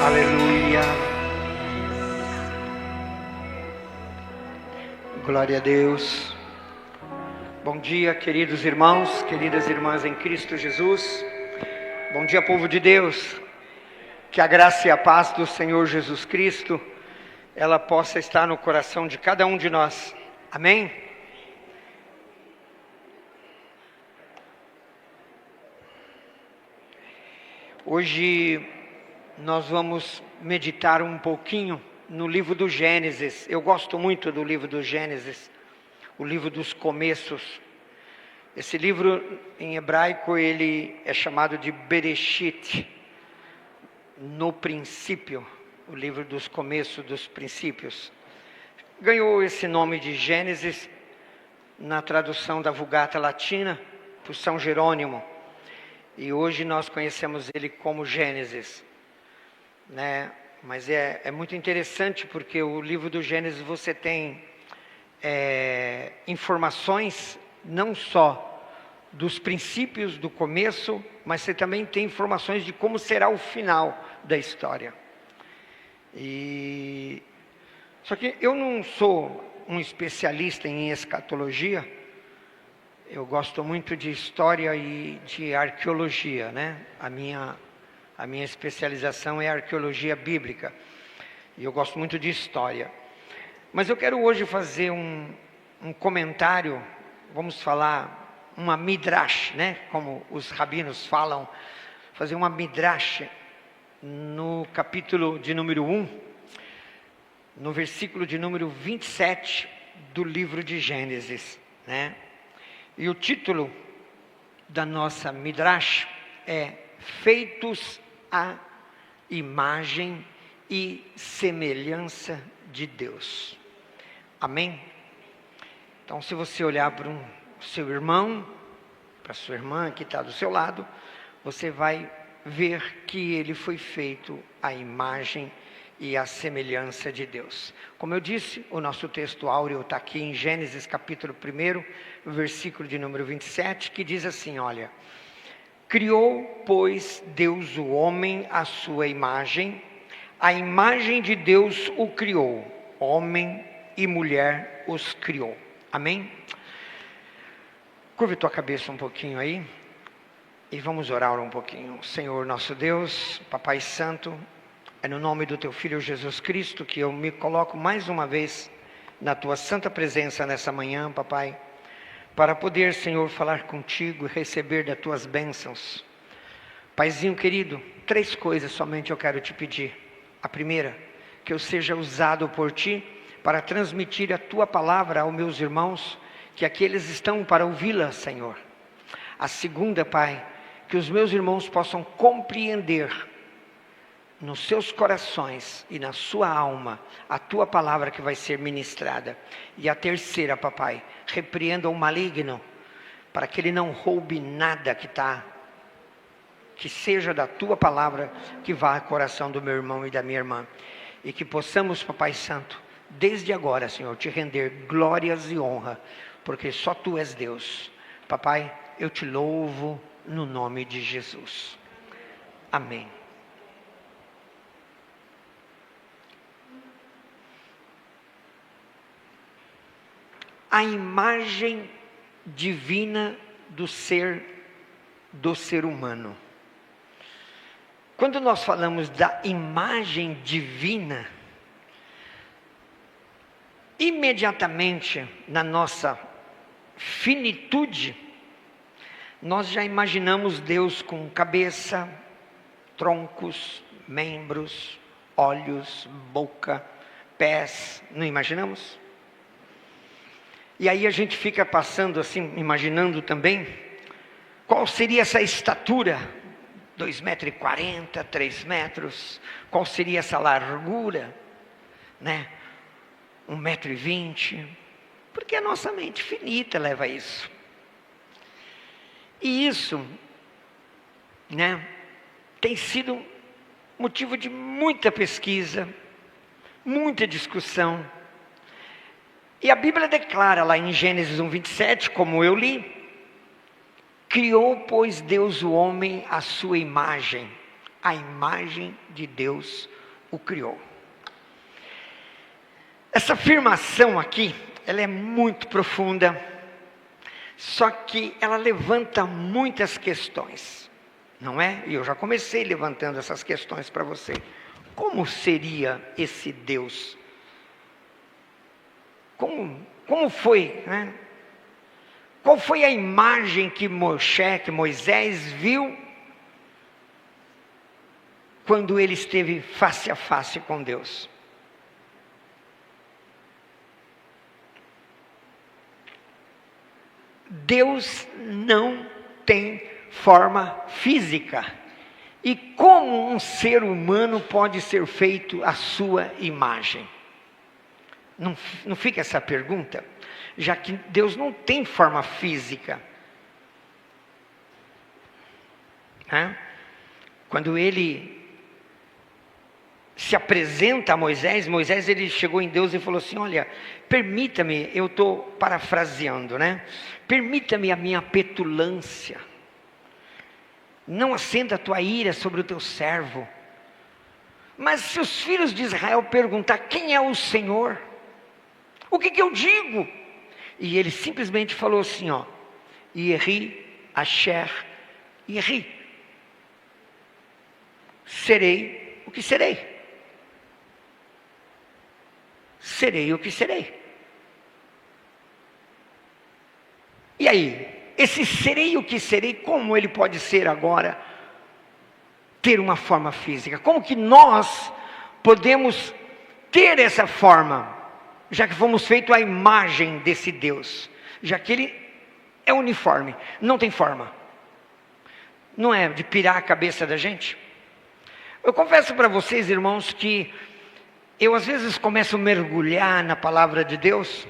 Aleluia. Glória a Deus. Bom dia, queridos irmãos, queridas irmãs em Cristo Jesus. Bom dia, povo de Deus. Que a graça e a paz do Senhor Jesus Cristo, ela possa estar no coração de cada um de nós. Amém? Hoje nós vamos meditar um pouquinho no livro do Gênesis. Eu gosto muito do livro do Gênesis, o livro dos começos. Esse livro em hebraico ele é chamado de Bereshit, no princípio, o livro dos começos, dos princípios. Ganhou esse nome de Gênesis na tradução da Vulgata Latina por São Jerônimo. E hoje nós conhecemos ele como Gênesis, né? Mas é muito interessante porque o livro do Gênesis você tem informações não só dos princípios do começo, mas você também tem informações de como será o final da história. Só que eu não sou um especialista em escatologia. Eu gosto muito de história e de arqueologia, né? A minha especialização é arqueologia bíblica. E eu gosto muito de história. Mas eu quero hoje fazer um comentário, vamos falar, uma midrash, né? Como os rabinos falam, fazer uma midrash no capítulo de número 1, no versículo de número 27 do livro de Gênesis, né? E o título da nossa midrash é Feitos à imagem e semelhança de Deus. Amém? Então, se você olhar para o seu irmão, para a sua irmã que está do seu lado, você vai ver que ele foi feito à imagem e à semelhança de Deus. Como eu disse, o nosso texto áureo está aqui em Gênesis capítulo 1, versículo de número 27, que diz assim, olha: criou, pois, Deus o homem à sua imagem, a imagem de Deus o criou, homem e mulher os criou. Amém? Curve tua cabeça um pouquinho aí e vamos orar um pouquinho. Senhor nosso Deus, Papai Santo, é no nome do Teu Filho Jesus Cristo que eu me coloco mais uma vez na Tua santa presença nessa manhã, Papai, para poder, Senhor, falar contigo e receber das Tuas bênçãos. Paizinho querido, 3 coisas somente eu quero te pedir. A primeira, que eu seja usado por Ti para transmitir a Tua palavra aos meus irmãos, que aqui eles estão para ouvi-la, Senhor. A segunda, Pai, que os meus irmãos possam compreender nos seus corações e na sua alma a Tua palavra que vai ser ministrada. E a terceira, Papai, repreenda o maligno, para que ele não roube nada que seja da Tua palavra, que vá ao coração do meu irmão e da minha irmã. E que possamos, Papai Santo, desde agora, Senhor, Te render glórias e honra, porque só Tu és Deus. Papai, eu Te louvo no nome de Jesus. Amém. A imagem divina do ser humano. Quando nós falamos da imagem divina, imediatamente na nossa finitude, nós já imaginamos Deus com cabeça, troncos, membros, olhos, boca, pés, não imaginamos? E aí a gente fica passando assim, imaginando também, qual seria essa estatura? 2,40 m, 3 metros, qual seria essa largura? Né? 1,20 m, porque a nossa mente finita leva a isso. E isso, né, tem sido motivo de muita pesquisa, muita discussão. E a Bíblia declara lá em Gênesis 1:27, como eu li: criou, pois, Deus o homem à sua imagem, à imagem de Deus o criou. Essa afirmação aqui, ela é muito profunda, só que ela levanta muitas questões, não é? E eu já comecei levantando essas questões para você. Como seria esse Deus? Como foi, né? Qual foi a imagem que Moisés viu quando ele esteve face a face com Deus? Deus não tem forma física. E como um ser humano pode ser feito à sua imagem? Não fica essa pergunta? Já que Deus não tem forma física. Quando ele se apresenta a Moisés, ele chegou em Deus e falou assim: olha, permita-me, eu estou parafraseando, né? Permita-me a minha petulância. Não acenda a tua ira sobre o teu servo. Mas se os filhos de Israel perguntar quem é o Senhor, o que eu digo? E ele simplesmente falou assim, ó: Yeri, Asher, Yeri. Serei o que serei. Serei o que serei. E aí, esse serei o que serei, como ele pode ser agora, ter uma forma física? Como que nós podemos ter essa forma, já que fomos feitos à imagem desse Deus, já que ele é uniforme, não tem forma? Não é de pirar a cabeça da gente? Eu confesso para vocês, irmãos, que eu às vezes começo a mergulhar na palavra de Deus,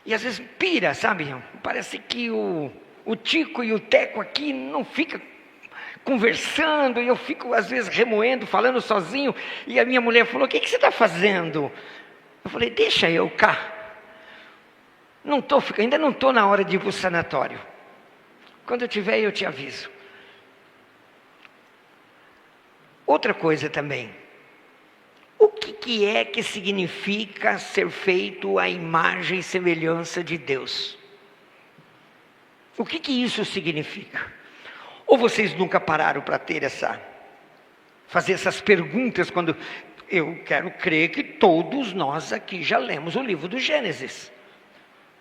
e às vezes pira, sabe? Parece que o Tico e o Teco aqui não ficam conversando, e eu fico às vezes remoendo, falando sozinho, e a minha mulher falou: o que você está fazendo? Eu falei: deixa eu cá, ainda não estou na hora de ir para o sanatório, quando eu tiver eu te aviso. Outra coisa também, o que é que significa ser feito à imagem e semelhança de Deus? O que isso significa? Ou vocês nunca pararam para fazer essas perguntas? Quando eu quero crer que todos nós aqui já lemos o livro do Gênesis.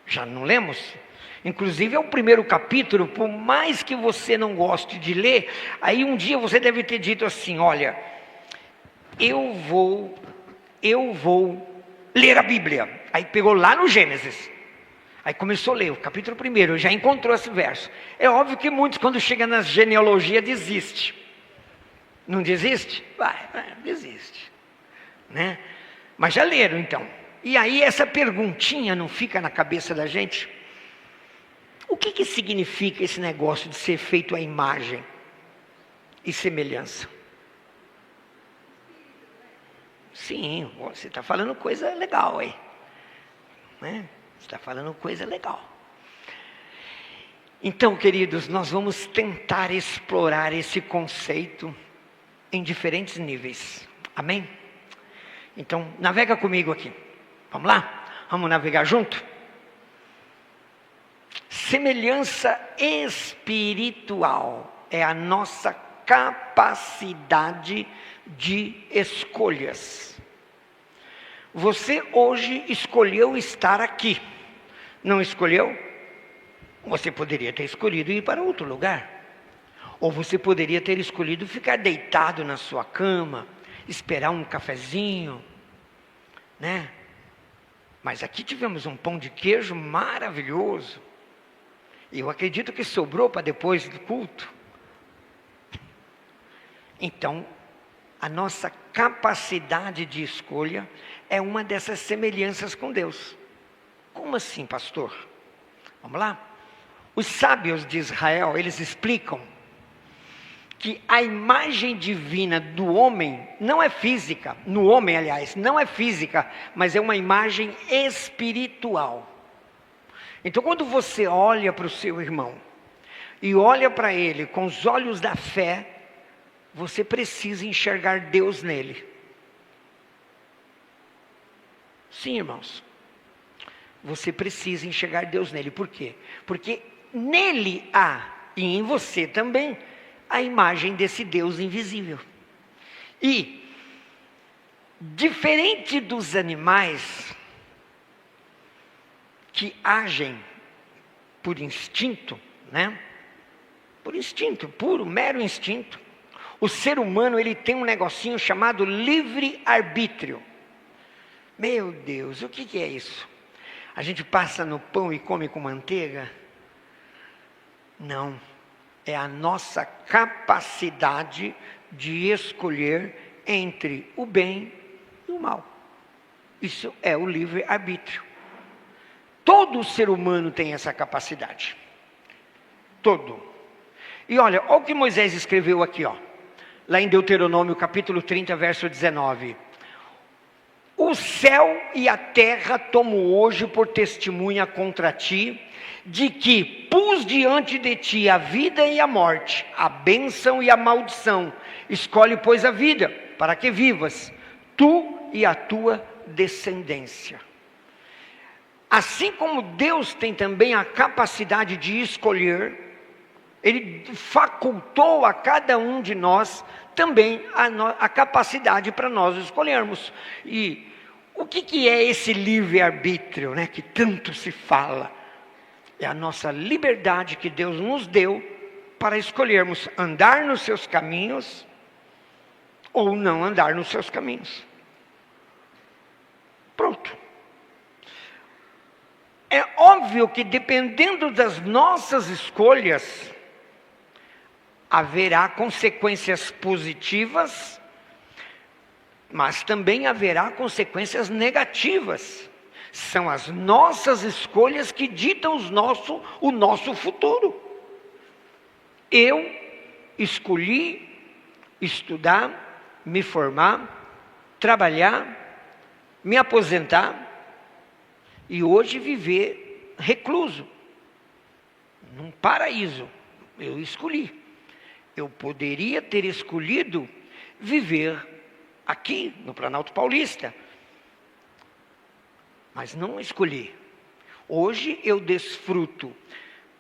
Já não lemos? Inclusive é o primeiro capítulo, por mais que você não goste de ler, aí um dia você deve ter dito assim: olha, eu vou ler a Bíblia. Aí pegou lá no Gênesis, aí começou a ler o capítulo 1, já encontrou esse verso. É óbvio que muitos, quando chegam na genealogia, desistem. Não desiste? Desiste, né? Mas já leram então. E aí essa perguntinha não fica na cabeça da gente? O que significa esse negócio de ser feito à imagem e semelhança? Sim, você está falando coisa legal aí, né? Você está falando coisa legal. Então, queridos, nós vamos tentar explorar esse conceito em diferentes níveis. Amém? Então, navega comigo aqui. Vamos lá? Vamos navegar junto? Semelhança espiritual é a nossa capacidade de escolhas. Você hoje escolheu estar aqui, não escolheu? Você poderia ter escolhido ir para outro lugar, ou você poderia ter escolhido ficar deitado na sua cama, esperar um cafezinho, né? Mas aqui tivemos um pão de queijo maravilhoso, e eu acredito que sobrou para depois do culto. Então, a nossa capacidade de escolha é uma dessas semelhanças com Deus. Como assim, pastor? Vamos lá? Os sábios de Israel, eles explicam que a imagem divina do homem não é física, no homem, aliás, não é física, mas é uma imagem espiritual. Então, quando você olha para o seu irmão e olha para ele com os olhos da fé, você precisa enxergar Deus nele. Sim, irmãos. Você precisa enxergar Deus nele. Por quê? Porque nele há, e em você também, a imagem desse Deus invisível. E, diferente dos animais que agem por instinto, né? Por instinto, puro, mero instinto. O ser humano, ele tem um negocinho chamado livre-arbítrio. Meu Deus, o que é isso? A gente passa no pão e come com manteiga? Não. É a nossa capacidade de escolher entre o bem e o mal. Isso é o livre-arbítrio. Todo ser humano tem essa capacidade. Todo. E olha o que Moisés escreveu aqui, ó. Lá em Deuteronômio capítulo 30, verso 19. O céu e a terra tomo hoje por testemunha contra ti, de que pus diante de ti a vida e a morte, a bênção e a maldição. Escolhe, pois, a vida, para que vivas, tu e a tua descendência. Assim como Deus tem também a capacidade de escolher, Ele facultou a cada um de nós também a capacidade para nós escolhermos. E o que é esse livre-arbítrio, né, que tanto se fala? É a nossa liberdade que Deus nos deu para escolhermos andar nos seus caminhos ou não andar nos seus caminhos. Pronto. É óbvio que dependendo das nossas escolhas, haverá consequências positivas, mas também haverá consequências negativas. São as nossas escolhas que ditam o nosso futuro. Eu escolhi estudar, me formar, trabalhar, me aposentar e hoje viver recluso, num paraíso. Eu escolhi. Eu poderia ter escolhido viver aqui no Planalto Paulista, mas não escolhi. Hoje eu desfruto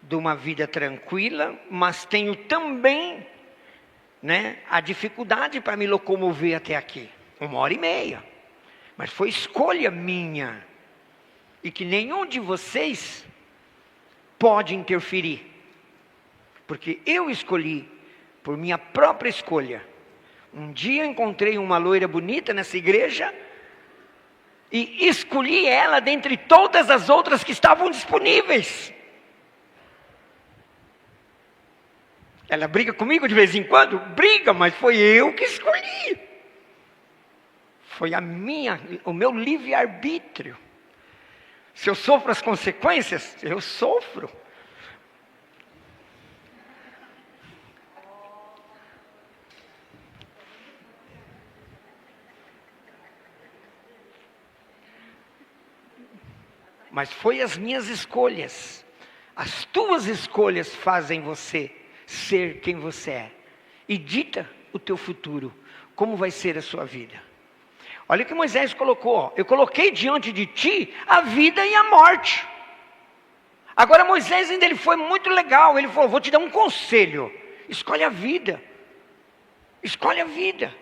de uma vida tranquila, mas tenho também, né, a dificuldade para me locomover até aqui. 1h30. Mas foi escolha minha. E que nenhum de vocês pode interferir. Porque eu escolhi, por minha própria escolha. Um dia encontrei uma loira bonita nessa igreja e escolhi ela dentre todas as outras que estavam disponíveis. Ela briga comigo de vez em quando? Briga, mas foi eu que escolhi. Foi o meu livre-arbítrio. Se eu sofro as consequências, eu sofro. Mas foi as minhas escolhas. As tuas escolhas fazem você ser quem você é. E dita o teu futuro. Como vai ser a sua vida. Olha o que Moisés colocou. Ó. Eu coloquei diante de ti a vida e a morte. Agora Moisés ainda ele foi muito legal. Ele falou, vou te dar um conselho. Escolhe a vida. Escolhe a vida.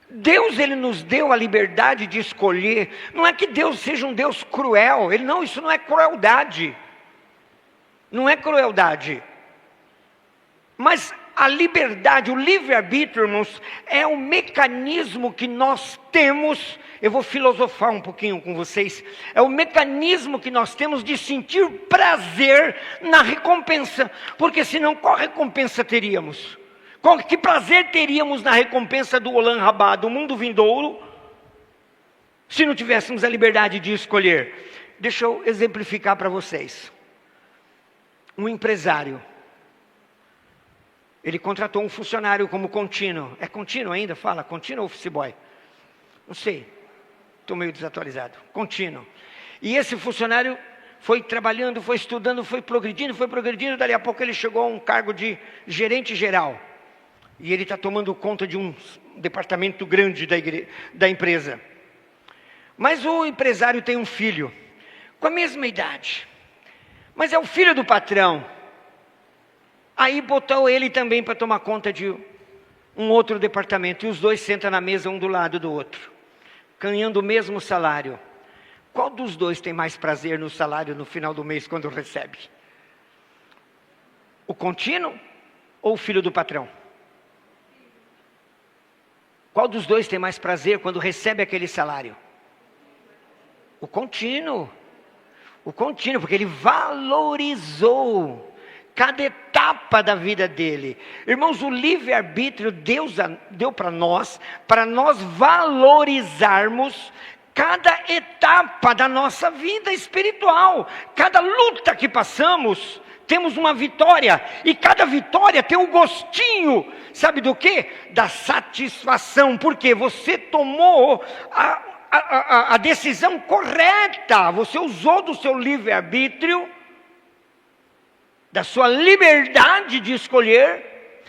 Deus, ele nos deu a liberdade de escolher. Não é que Deus seja um Deus cruel. Isso não é crueldade. Não é crueldade. Mas a liberdade, o livre-arbítrio, irmãos, é o mecanismo que nós temos. Eu vou filosofar um pouquinho com vocês. É o mecanismo que nós temos de sentir prazer na recompensa. Porque senão qual recompensa teríamos? Que prazer teríamos na recompensa do Olam Rabá, do mundo vindouro, se não tivéssemos a liberdade de escolher? Deixa eu exemplificar para vocês. Um empresário, ele contratou um funcionário como contínuo. É contínuo ainda? Fala, contínuo ou office boy? Não sei, estou meio desatualizado. Contínuo. E esse funcionário foi trabalhando, foi estudando, foi progredindo, dali a pouco ele chegou a um cargo de gerente geral. E ele está tomando conta de um departamento grande da empresa. Mas o empresário tem um filho, com a mesma idade. Mas é o filho do patrão. Aí botou ele também para tomar conta de um outro departamento. E os dois sentam na mesa um do lado do outro, ganhando o mesmo salário. Qual dos dois tem mais prazer no salário no final do mês quando recebe? O contínuo ou o filho do patrão? Qual dos dois tem mais prazer quando recebe aquele salário? O contínuo. O contínuo, porque ele valorizou cada etapa da vida dele. Irmãos, o livre-arbítrio Deus deu para nós valorizarmos cada etapa da nossa vida espiritual. Cada luta que passamos, temos uma vitória, e cada vitória tem um gostinho, sabe do quê? Da satisfação, porque você tomou a decisão correta, você usou do seu livre-arbítrio, da sua liberdade de escolher,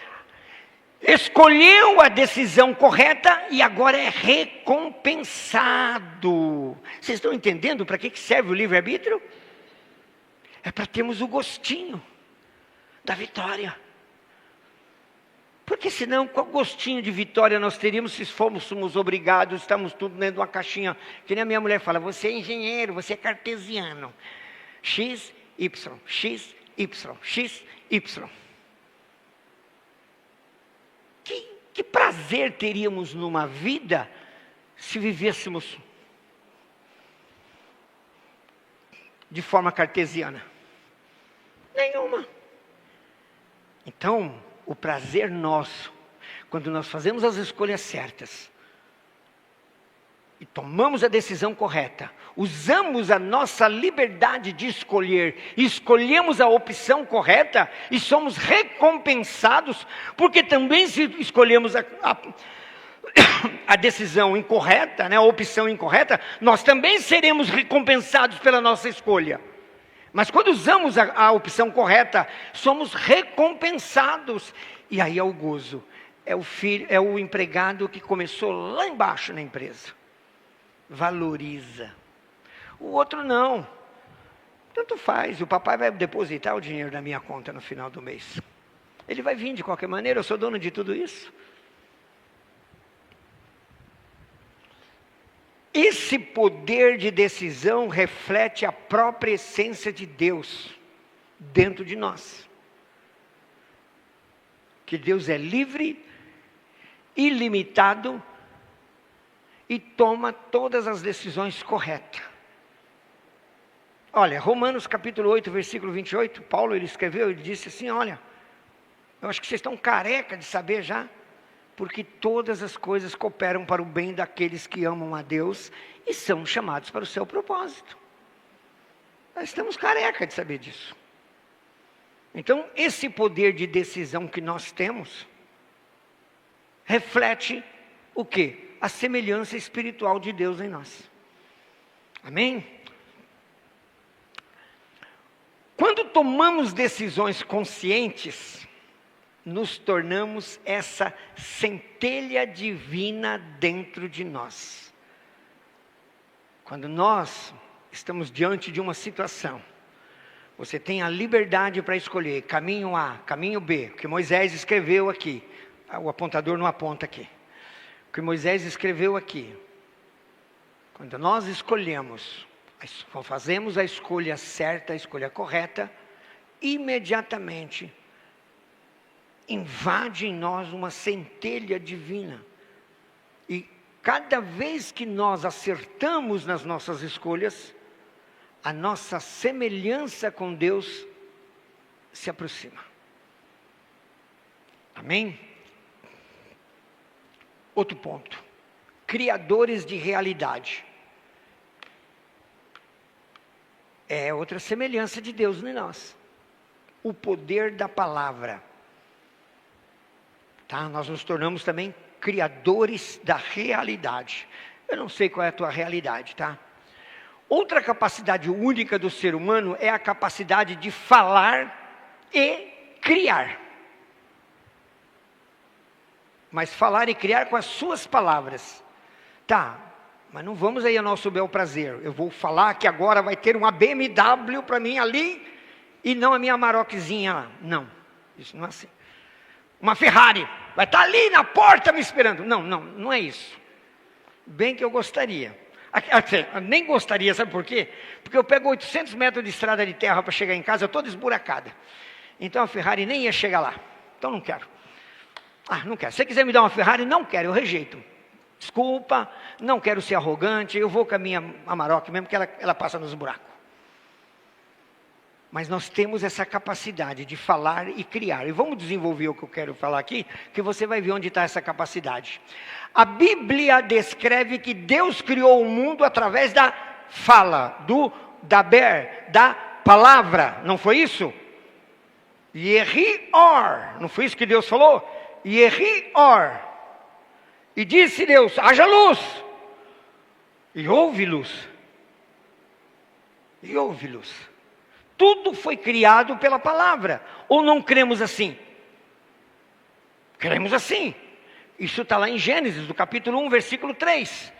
escolheu a decisão correta e agora é recompensado. Vocês estão entendendo para que serve o livre-arbítrio? É para termos o gostinho da vitória. Porque senão, qual gostinho de vitória nós teríamos se fôssemos obrigados, estamos tudo dentro de uma caixinha, que nem a minha mulher fala, você é engenheiro, você é cartesiano, X, Y, X, Y, X, Y. Que prazer teríamos numa vida se vivêssemos de forma cartesiana? Nenhuma. Então, o prazer nosso, quando nós fazemos as escolhas certas, e tomamos a decisão correta, usamos a nossa liberdade de escolher, e escolhemos a opção correta, e somos recompensados, porque também se escolhemos a decisão incorreta, né, a opção incorreta, nós também seremos recompensados pela nossa escolha. Mas quando usamos a opção correta, somos recompensados. E aí é o gozo. É o empregado que começou lá embaixo na empresa. Valoriza. O outro não. Tanto faz. O papai vai depositar o dinheiro na minha conta no final do mês. Ele vai vir de qualquer maneira, eu sou dono de tudo isso. Esse poder de decisão reflete a própria essência de Deus dentro de nós. Que Deus é livre, ilimitado e toma todas as decisões corretas. Olha, Romanos capítulo 8, versículo 28, Paulo ele escreveu, ele disse assim, olha, eu acho que vocês estão careca de saber já, porque todas as coisas cooperam para o bem daqueles que amam a Deus e são chamados para o seu propósito. Nós estamos careca de saber disso. Então, esse poder de decisão que nós temos, reflete o quê? A semelhança espiritual de Deus em nós. Amém? Quando tomamos decisões conscientes, nos tornamos essa centelha divina dentro de nós. Quando nós estamos diante de uma situação, você tem a liberdade para escolher caminho A, caminho B, o que Moisés escreveu aqui, o apontador não aponta aqui, o que Moisés escreveu aqui. Quando nós escolhemos, fazemos a escolha certa, a escolha correta, imediatamente invade em nós uma centelha divina. E cada vez que nós acertamos nas nossas escolhas, a nossa semelhança com Deus se aproxima. Amém? Outro ponto. Criadores de realidade. É outra semelhança de Deus em nós. O poder da palavra. Tá? Nós nos tornamos também criadores da realidade. Eu não sei qual é a tua realidade, tá? Outra capacidade única do ser humano é a capacidade de falar e criar. Mas falar e criar com as suas palavras. Tá, mas não vamos aí ao nosso bel prazer. Eu vou falar que agora vai ter uma BMW para mim ali e não a minha Amarokzinha lá. Não, isso não é assim. Uma Ferrari vai estar ali na porta me esperando. Não é isso. Bem que eu gostaria. Nem gostaria, sabe por quê? Porque eu pego 800 metros de estrada de terra para chegar em casa toda esburacada. Então a Ferrari nem ia chegar lá. Então não quero. Não quero. Se você quiser me dar uma Ferrari, não quero, eu rejeito. Desculpa, não quero ser arrogante, eu vou com a minha Amarok mesmo, que ela passa nos buracos. Mas nós temos essa capacidade de falar e criar. E vamos desenvolver o que eu quero falar aqui, que você vai ver onde está essa capacidade. A Bíblia descreve que Deus criou o mundo através da fala, da palavra. Não foi isso? Yehi-or. Não foi isso que Deus falou? Yehi-or. E disse Deus, haja luz. E houve luz. E houve luz. Tudo foi criado pela palavra. Ou não cremos assim? Cremos assim. Isso está lá em Gênesis, do capítulo 1, versículo 3.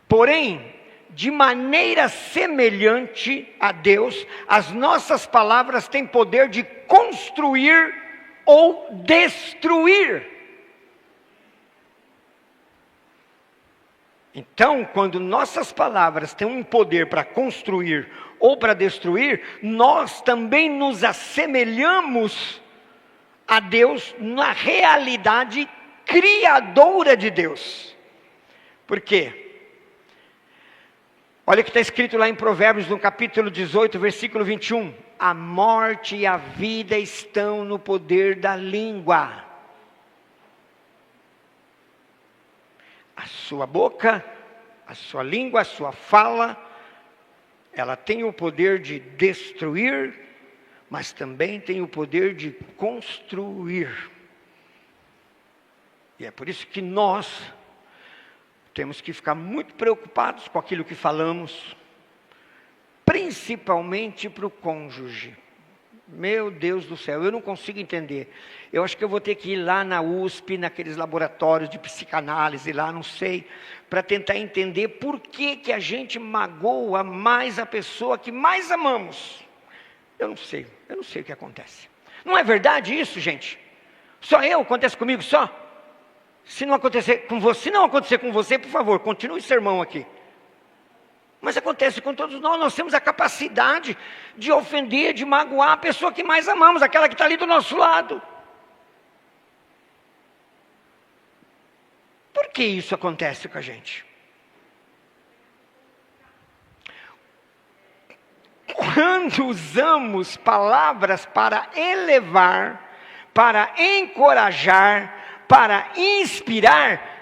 Porém, de maneira semelhante a Deus, as nossas palavras têm poder de construir ou destruir. Então, quando nossas palavras têm um poder para construir ou para destruir, nós também nos assemelhamos a Deus na realidade criadora de Deus. Por quê? Olha o que está escrito lá em Provérbios, no capítulo 18, versículo 21. A morte e a vida estão no poder da língua. A sua boca, a sua língua, a sua fala, ela tem o poder de destruir, mas também tem o poder de construir. E é por isso que nós temos que ficar muito preocupados com aquilo que falamos, principalmente para o cônjuge. Meu Deus do céu, eu não consigo entender. Eu acho que eu vou ter que ir lá na USP, naqueles laboratórios de psicanálise lá, não sei, para tentar entender por que a gente magoa mais a pessoa que mais amamos. Eu não sei o que acontece. Não é verdade isso, gente? Só acontece comigo só? Se não acontecer com você, por favor, continue o sermão aqui. Mas acontece com todos nós temos a capacidade de ofender, de magoar a pessoa que mais amamos, aquela que está ali do nosso lado. Por que isso acontece com a gente? Quando usamos palavras para elevar, para encorajar, para inspirar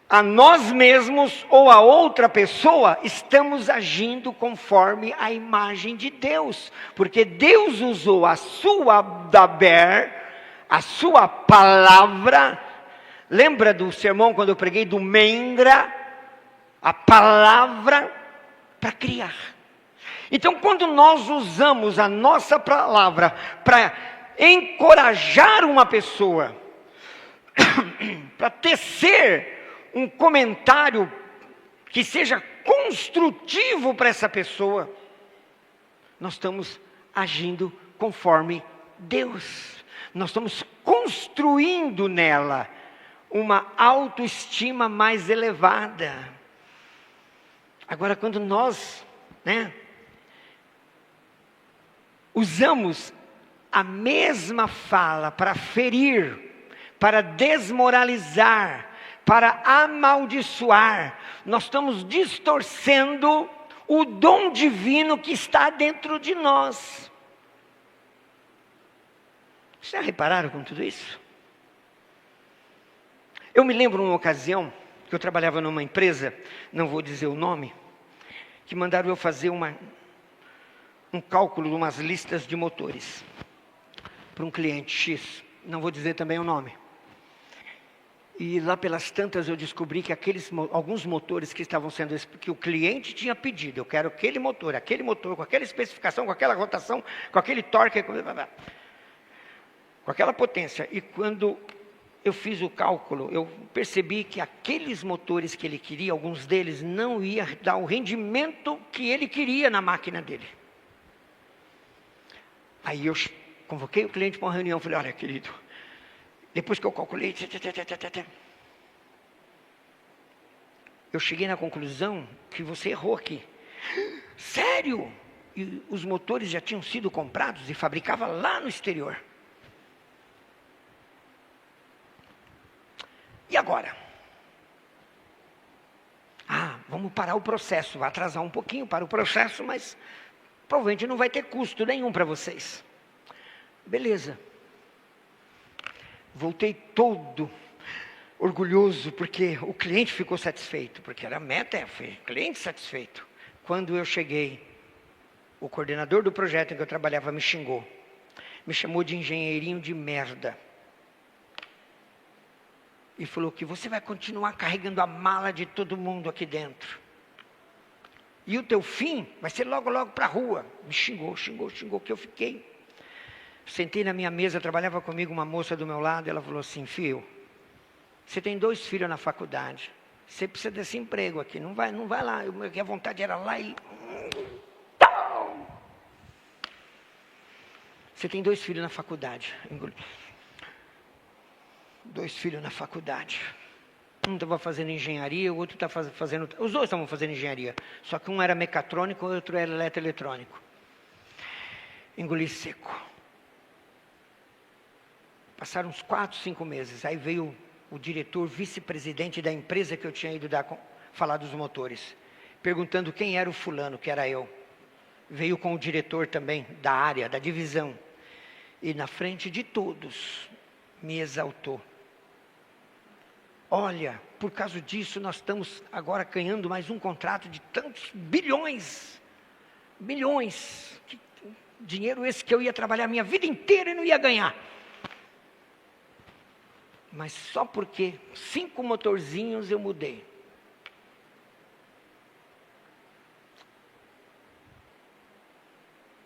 a nós mesmos ou a outra pessoa, estamos agindo conforme a imagem de Deus, porque Deus usou a sua palavra. Lembra do sermão quando eu preguei do Mendra? A palavra para criar. Então, quando nós usamos a nossa palavra para encorajar uma pessoa, para tecer um comentário que seja construtivo para essa pessoa, nós estamos agindo conforme Deus. Nós estamos construindo nela uma autoestima mais elevada. Agora, quando nós, usamos a mesma fala para ferir, para desmoralizar, para amaldiçoar, nós estamos distorcendo o dom divino que está dentro de nós. Vocês já repararam com tudo isso? Eu me lembro uma ocasião que eu trabalhava numa empresa, não vou dizer o nome, que mandaram eu fazer um cálculo de umas listas de motores para um cliente X, não vou dizer também o nome. E lá pelas tantas eu descobri que alguns motores que estavam sendo, que o cliente tinha pedido, eu quero aquele motor, com aquela especificação, com aquela rotação, com aquele torque, com aquela potência. E quando eu fiz o cálculo, eu percebi que aqueles motores que ele queria, alguns deles não iam dar o rendimento que ele queria na máquina dele. Aí eu convoquei o cliente para uma reunião, falei, olha querido, depois que eu calculei, eu cheguei na conclusão que você errou aqui. Sério? E os motores já tinham sido comprados e fabricava lá no exterior. E agora? Vamos parar o processo, vai atrasar um pouquinho para o processo, mas provavelmente não vai ter custo nenhum para vocês. Beleza. Voltei todo orgulhoso, porque o cliente ficou satisfeito, porque era a meta, foi cliente satisfeito. Quando eu cheguei, o coordenador do projeto em que eu trabalhava me xingou. Me chamou de engenheirinho de merda. E falou que você vai continuar carregando a mala de todo mundo aqui dentro. E o teu fim vai ser logo, logo para a rua. Me xingou, que eu fiquei. Sentei na minha mesa, trabalhava comigo uma moça do meu lado, ela falou assim, filho, você tem 2 filhos na faculdade, você precisa desse emprego aqui, não vai lá, a vontade era lá e... Você tem 2 filhos na faculdade, 2 filhos na faculdade, um estava fazendo engenharia, o outro está fazendo, os 2 estavam fazendo engenharia, só que um era mecatrônico, o outro era eletroeletrônico. Engoli seco. Passaram uns 4, 5 meses, aí veio o diretor, vice-presidente da empresa que eu tinha ido falar dos motores, perguntando quem era o fulano, que era eu. Veio com o diretor também, da área, da divisão, e na frente de todos, me exaltou. Olha, por causa disso nós estamos agora ganhando mais um contrato de tantos bilhões, dinheiro esse que eu ia trabalhar a minha vida inteira e não ia ganhar. Mas só porque 5 motorzinhos eu mudei.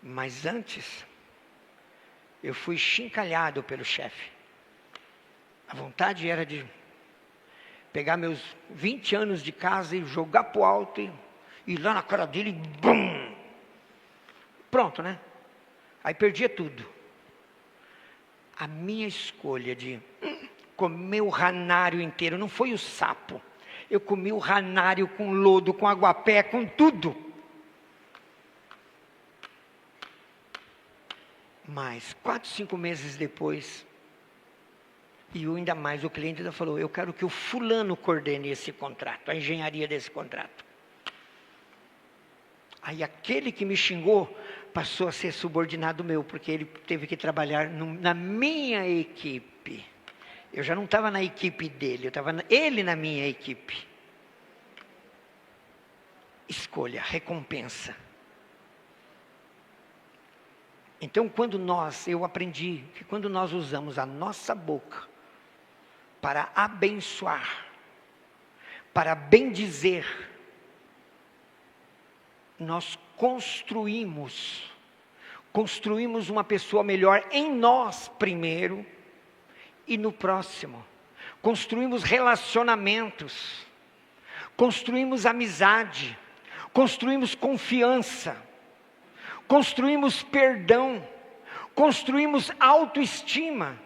Mas antes, eu fui chincalhado pelo chefe. A vontade era de pegar meus 20 anos de casa e jogar para o alto e ir lá na cara dele e bum! Pronto, né? Aí perdia tudo. A minha escolha de comer o ranário inteiro, não foi o sapo. Eu comi o ranário com lodo, com aguapé, com tudo. Mas 4, 5 meses depois, e ainda mais, o cliente ainda falou, eu quero que o fulano coordene esse contrato, a engenharia desse contrato. Aí aquele que me xingou passou a ser subordinado meu, porque ele teve que trabalhar na minha equipe. Eu já não estava na equipe dele, eu estava ele na minha equipe. Escolha, recompensa. Então, eu aprendi que quando nós usamos a nossa boca para abençoar, para bendizer, nós construímos uma pessoa melhor em nós primeiro e no próximo. Construímos relacionamentos, construímos amizade, construímos confiança, construímos perdão, construímos autoestima.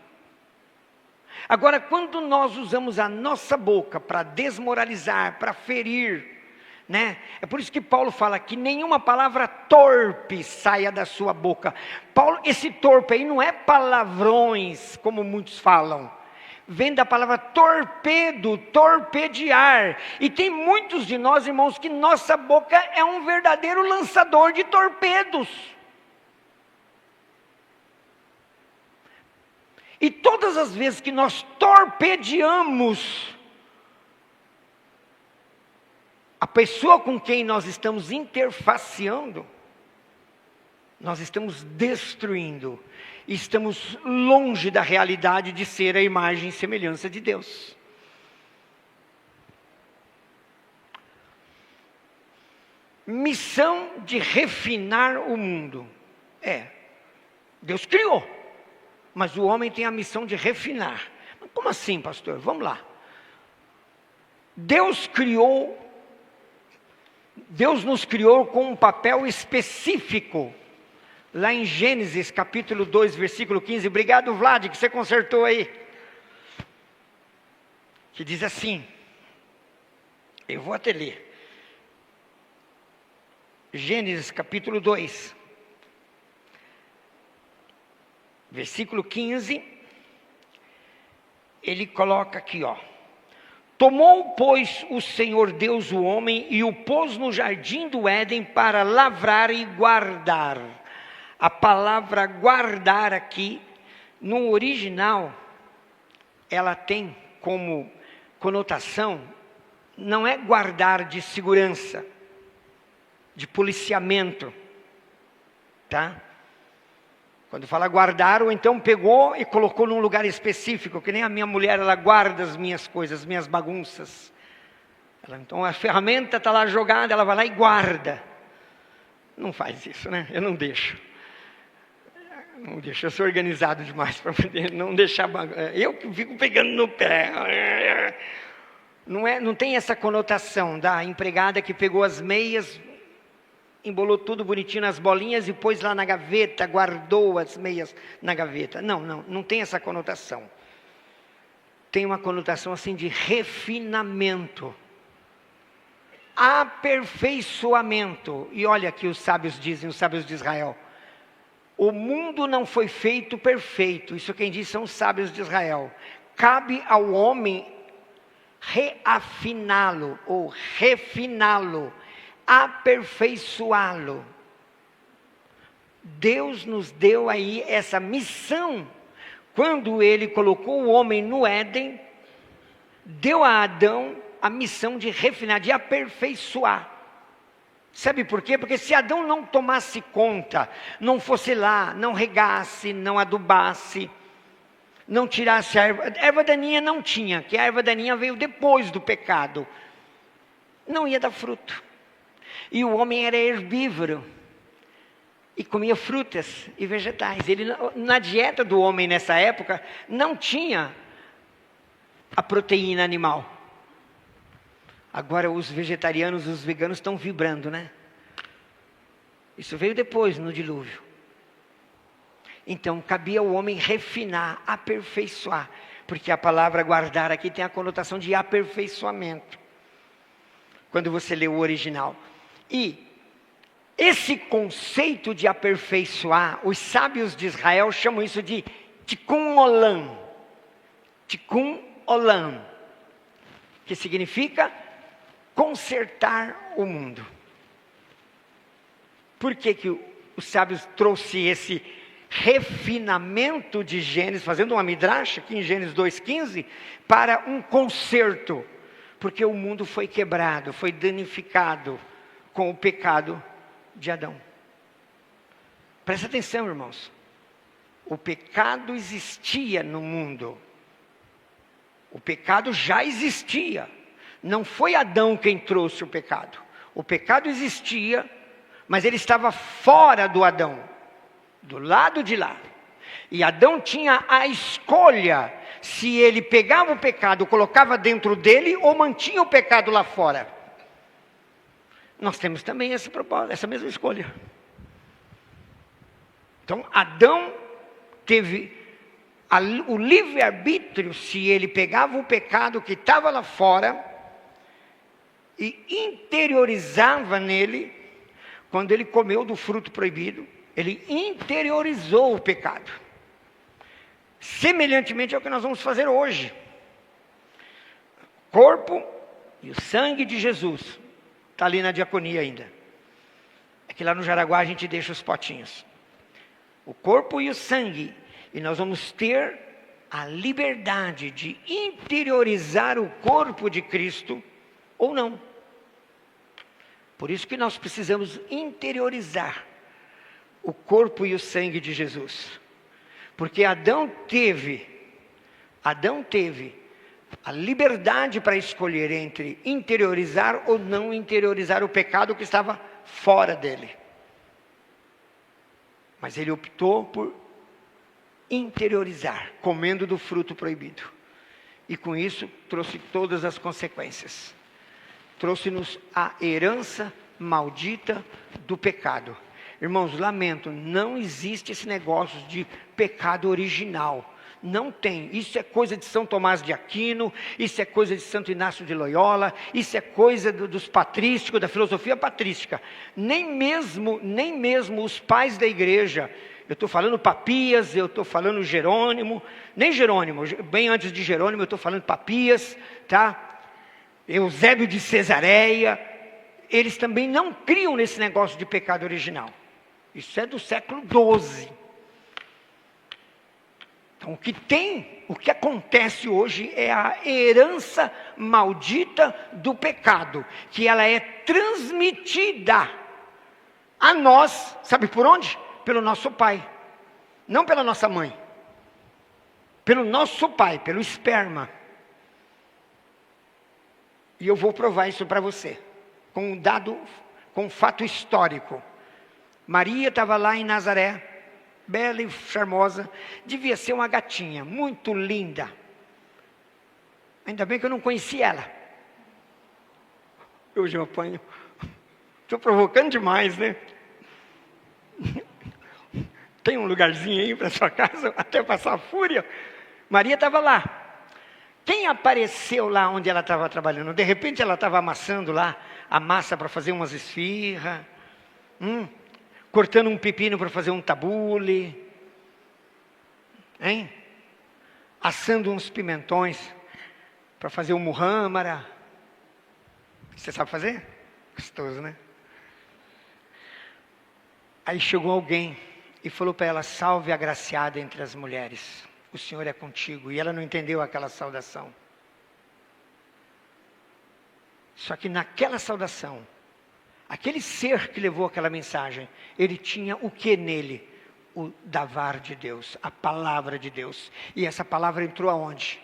Agora, quando nós usamos a nossa boca para desmoralizar, para ferir, né? É por isso que Paulo fala que nenhuma palavra torpe saia da sua boca. Esse torpe aí não é palavrões, como muitos falam. Vem da palavra torpedo, torpedear. E tem muitos de nós, irmãos, que nossa boca é um verdadeiro lançador de torpedos. E todas as vezes que nós torpedeamos a pessoa com quem nós estamos interfaceando, nós estamos destruindo, estamos longe da realidade de ser a imagem e semelhança de Deus. missão de refinar o mundo. Deus criou, mas o homem tem a missão de refinar. Como assim, pastor? Vamos lá. Deus nos criou com um papel específico. Lá em Gênesis capítulo 2, versículo 15. Obrigado, Vlad, que você consertou aí. Que diz assim. Eu vou até ler. Gênesis capítulo 2. Versículo 15. Ele coloca aqui, Tomou, pois, o Senhor Deus o homem e o pôs no jardim do Éden para lavrar e guardar. A palavra guardar aqui, no original, ela tem como conotação, não é guardar de segurança, de policiamento, tá? Quando fala guardar, ou então pegou e colocou num lugar específico, que nem a minha mulher, ela guarda as minhas coisas, as minhas bagunças. Então a ferramenta está lá jogada, ela vai lá e guarda. Não faz isso, né? Eu não deixo. Eu sou organizado demais para poder não deixar eu que fico pegando no pé. Não tem essa conotação da empregada que pegou as meias, embolou tudo bonitinho nas bolinhas e pôs lá na gaveta, guardou as meias na gaveta. Não tem essa conotação. Tem uma conotação assim de refinamento, aperfeiçoamento. E olha que os sábios dizem, os sábios de Israel, o mundo não foi feito perfeito. Isso quem diz são os sábios de Israel. Cabe ao homem reafiná-lo ou refiná-lo, aperfeiçoá-lo. Deus nos deu aí essa missão. Quando ele colocou o homem no Éden, deu a Adão a missão de refinar, de aperfeiçoar. Sabe por quê? Porque se Adão não tomasse conta, não fosse lá, não regasse, não adubasse, não tirasse a erva daninha não tinha, que a erva daninha veio depois do pecado, não ia dar fruto. E o homem era herbívoro e comia frutas e vegetais. Na dieta do homem nessa época não tinha a proteína animal. Agora os vegetarianos, os veganos estão vibrando, né? Isso veio depois, no dilúvio. Então cabia ao homem refinar, aperfeiçoar, porque a palavra guardar aqui tem a conotação de aperfeiçoamento, quando você lê o original. E esse conceito de aperfeiçoar, os sábios de Israel chamam isso de tikkun olam. Tikkun olam, que significa consertar o mundo. Por que os sábios trouxeram esse refinamento de Gênesis, fazendo uma midrash aqui em Gênesis 2,15, para um conserto? Porque o mundo foi quebrado, foi danificado com o pecado de Adão. Presta atenção, irmãos. O pecado existia no mundo. O pecado já existia. Não foi Adão quem trouxe o pecado. O pecado existia, mas ele estava fora do Adão, do lado de lá. E Adão tinha a escolha se ele pegava o pecado, colocava dentro dele ou mantinha o pecado lá fora. Nós temos também essa mesma escolha. Então Adão teve o livre-arbítrio se ele pegava o pecado que estava lá fora e interiorizava nele. Quando ele comeu do fruto proibido, ele interiorizou o pecado. Semelhantemente ao que nós vamos fazer hoje. O corpo e o sangue de Jesus. Está ali na diaconia ainda. É que lá no Jaraguá a gente deixa os potinhos. O corpo e o sangue. E nós vamos ter a liberdade de interiorizar o corpo de Cristo ou não. Por isso que nós precisamos interiorizar o corpo e o sangue de Jesus. Porque Adão teve a liberdade para escolher entre interiorizar ou não interiorizar o pecado que estava fora dele. Mas ele optou por interiorizar, comendo do fruto proibido. E com isso trouxe todas as consequências. Trouxe-nos a herança maldita do pecado. Irmãos, lamento, não existe esse negócio de pecado original. Não tem. Isso é coisa de São Tomás de Aquino, isso é coisa de Santo Inácio de Loyola, isso é coisa dos patrísticos, da filosofia patrística. Nem mesmo os pais da igreja, eu estou falando Papias, eu estou falando Jerônimo, nem Jerônimo, bem antes de Jerônimo eu estou falando Papias, tá? Eusébio de Cesareia, eles também não criam nesse negócio de pecado original. Isso é do século XII. Então, o que acontece hoje é a herança maldita do pecado, que ela é transmitida a nós, sabe por onde? Pelo nosso pai, não pela nossa mãe, pelo nosso pai, pelo esperma. E eu vou provar isso para você, com um fato histórico. Maria estava lá em Nazaré, bela e charmosa, devia ser uma gatinha, muito linda. Ainda bem que eu não conheci ela. Hoje eu apanho. Estou provocando demais, né? Tem um lugarzinho aí para sua casa, até passar a fúria. Maria estava lá. Quem apareceu lá onde ela estava trabalhando? De repente ela estava amassando lá a massa para fazer umas esfirras. Cortando um pepino para fazer um tabule. Hein? Assando uns pimentões para fazer um muhâmara. Você sabe fazer? Gostoso, né? Aí chegou alguém e falou para ela: salve a agraciada entre as mulheres, o Senhor é contigo. E ela não entendeu aquela saudação. Só que naquela saudação, aquele ser que levou aquela mensagem, ele tinha o que nele? O davar de Deus, a palavra de Deus. E essa palavra entrou aonde?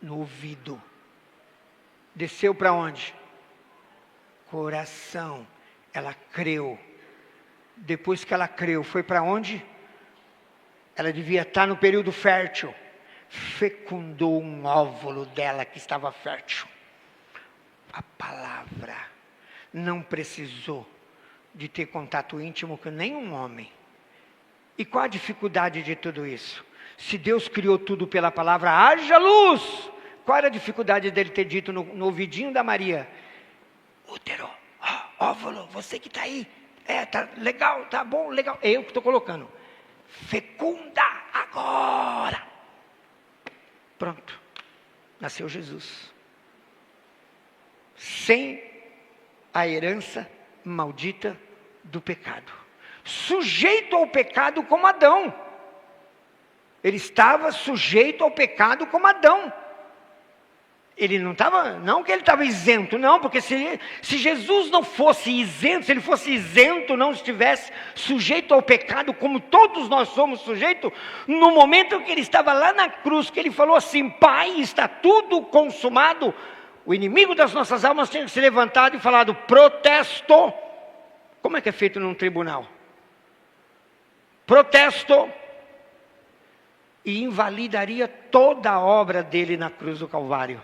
No ouvido. Desceu para onde? Coração. Ela creu. Depois que ela creu, foi para onde? Ela devia estar no período fértil. Fecundou um óvulo dela que estava fértil. A palavra. Não precisou de ter contato íntimo com nenhum homem. E qual a dificuldade de tudo isso? Se Deus criou tudo pela palavra, haja luz! Qual era a dificuldade dele ter dito no ouvidinho da Maria? Útero, óvulo, você que está aí. Tá legal, tá bom, legal. É eu que estou colocando. Fecunda agora. Pronto. Nasceu Jesus. Sem a herança maldita do pecado. Sujeito ao pecado como Adão. Ele estava sujeito ao pecado como Adão. Ele não estava, não que ele estava isento, não, porque se Jesus não fosse isento, se ele fosse isento, não estivesse sujeito ao pecado, como todos nós somos sujeitos, no momento em que ele estava lá na cruz, que ele falou assim: Pai, está tudo consumado, o inimigo das nossas almas tinha que se levantado e falado: protesto. Como é que é feito num tribunal? Protesto. E invalidaria toda a obra dele na cruz do Calvário.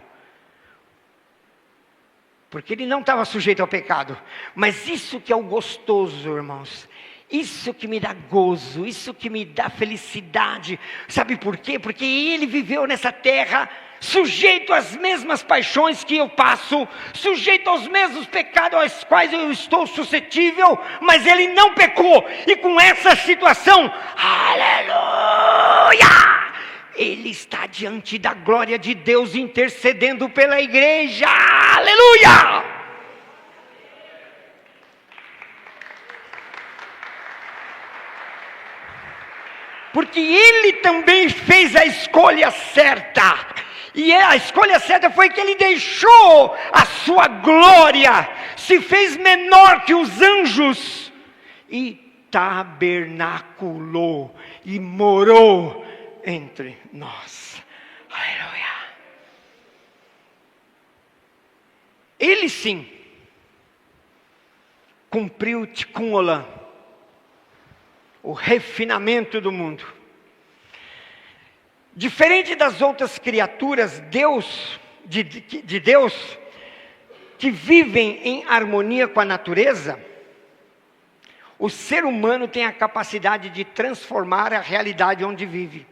Porque ele não estava sujeito ao pecado. Mas isso que é o gostoso, irmãos. Isso que me dá gozo, isso que me dá felicidade. Sabe por quê? Porque ele viveu nessa terra sujeito às mesmas paixões que eu passo, sujeito aos mesmos pecados aos quais eu estou suscetível, mas ele não pecou. E com essa situação, aleluia! Ele está diante da glória de Deus intercedendo pela igreja. Aleluia! Porque ele também fez a escolha certa. E a escolha certa foi que ele deixou a sua glória, se fez menor que os anjos e tabernaculou e morou entre nós. Aleluia. Ele sim cumprir o Tikkun Olam, o refinamento do mundo. Diferente das outras criaturas de Deus, que vivem em harmonia com a natureza, o ser humano tem a capacidade de transformar a realidade onde vive.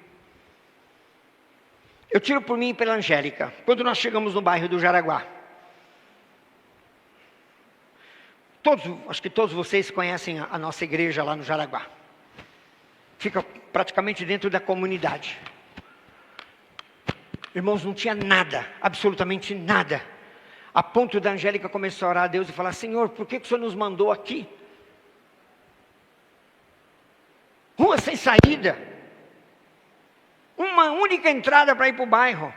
Eu tiro por mim e pela Angélica. Quando nós chegamos no bairro do Jaraguá, acho que todos vocês conhecem a nossa igreja lá no Jaraguá. Fica praticamente dentro da comunidade. Irmãos, não tinha nada, absolutamente nada, a ponto da Angélica começar a orar a Deus e falar: Senhor, por que o Senhor nos mandou aqui? Rua sem saída, uma única entrada para ir para o bairro,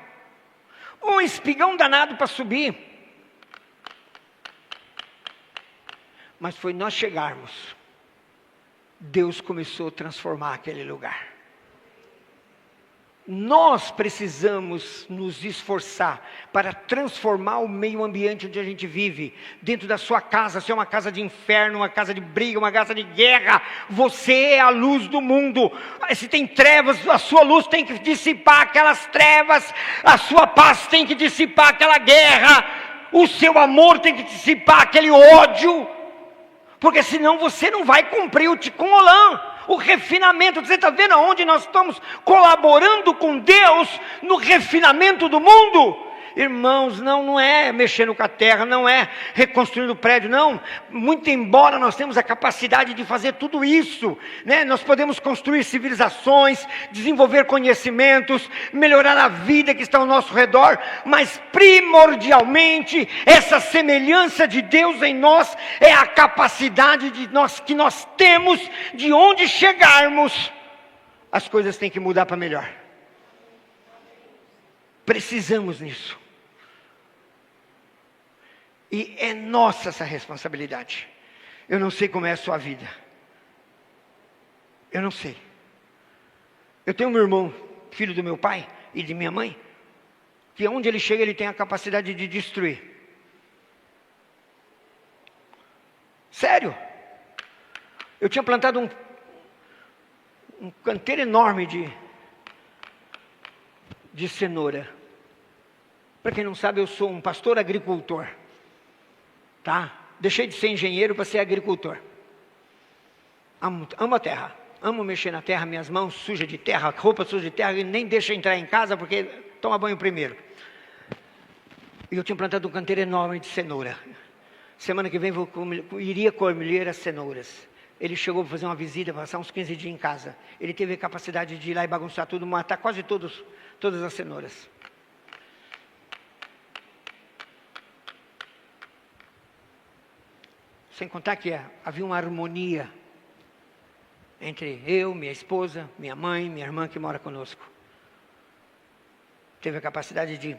um espigão danado para subir. Mas foi nós chegarmos, Deus começou a transformar aquele lugar. Nós precisamos nos esforçar para transformar o meio ambiente onde a gente vive. Dentro da sua casa, se é uma casa de inferno, uma casa de briga, uma casa de guerra, você é a luz do mundo. Se tem trevas, a sua luz tem que dissipar aquelas trevas, a sua paz tem que dissipar aquela guerra, o seu amor tem que dissipar aquele ódio, porque senão você não vai cumprir o Tikkun Olam. O refinamento, você está vendo aonde nós estamos colaborando com Deus no refinamento do mundo? Irmãos, não é mexendo com a terra, não é reconstruindo o prédio, não. Muito embora nós temos a capacidade de fazer tudo isso, né? Nós podemos construir civilizações, desenvolver conhecimentos, melhorar a vida que está ao nosso redor, mas primordialmente essa semelhança de Deus em nós é a capacidade que nós temos de onde chegarmos, as coisas têm que mudar para melhor. Precisamos nisso. E é nossa essa responsabilidade. Eu não sei como é a sua vida. Eu não sei. Eu tenho um irmão, filho do meu pai e de minha mãe, que onde ele chega ele tem a capacidade de destruir. Sério. Eu tinha plantado um canteiro enorme de cenoura. Para quem não sabe, eu sou um pastor agricultor. Tá? Deixei de ser engenheiro para ser agricultor. Amo a terra. Amo mexer na terra, minhas mãos sujas de terra, roupa suja de terra, e nem deixa entrar em casa porque toma banho primeiro. E eu tinha plantado um canteiro enorme de cenoura. Semana que vem iria colher as cenouras. Ele chegou para fazer uma visita, passar uns 15 dias em casa. Ele teve a capacidade de ir lá e bagunçar tudo, matar quase todas as cenouras. Sem contar que havia uma harmonia entre eu, minha esposa, minha mãe, minha irmã que mora conosco. Teve a capacidade de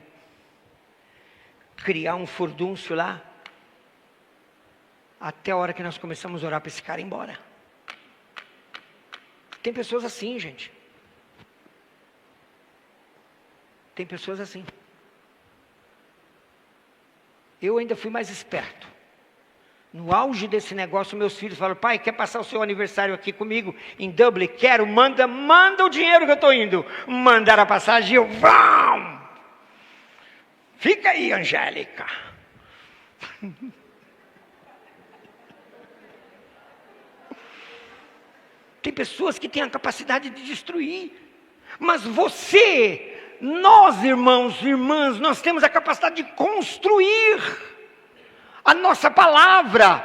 criar um furdúncio lá, até a hora que nós começamos a orar para esse cara ir embora. Tem pessoas assim, gente. Tem pessoas assim. Eu ainda fui mais esperto. No auge desse negócio, meus filhos falaram: pai, quer passar o seu aniversário aqui comigo em Dublin? Quero, manda o dinheiro que eu estou indo. Mandaram a passagem e eu, vão! Fica aí, Angélica. Tem pessoas que têm a capacidade de destruir, mas nós irmãos e irmãs, nós temos a capacidade de construir. A nossa palavra,